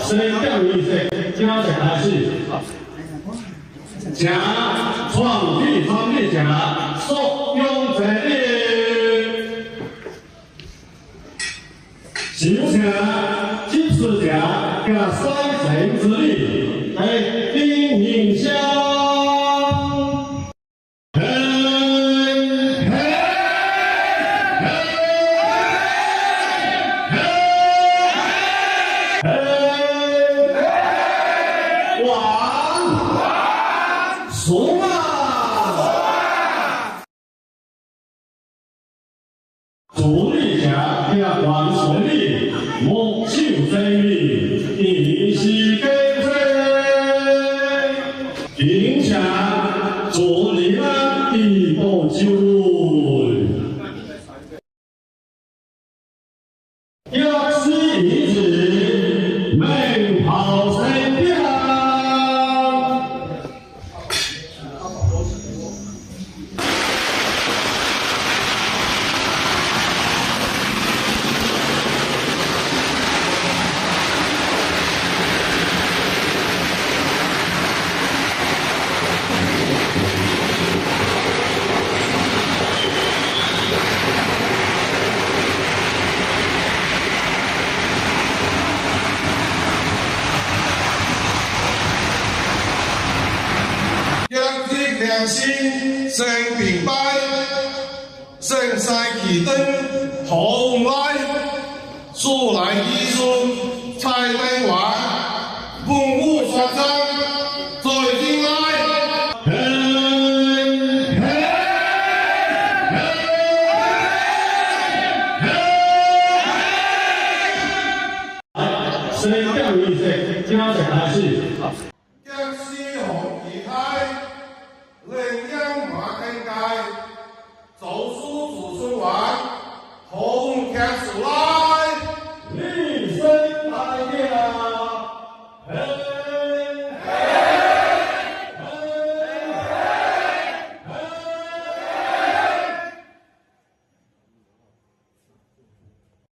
升降仪式，加起来是甲创地方面甲受用者力，小甲即是甲加三成之力来丁影香。 熟啊！主力甲加王顺利，木秀生力，地势跟随，影响主力啦，地步就要是一直没跑身边。 良心成平拜，盛世奇灯红来，素来艺术彩灯华，文武双张最进来。升降仪式，加起来是。 将西红旗开，人央马更改，走书祖孙王。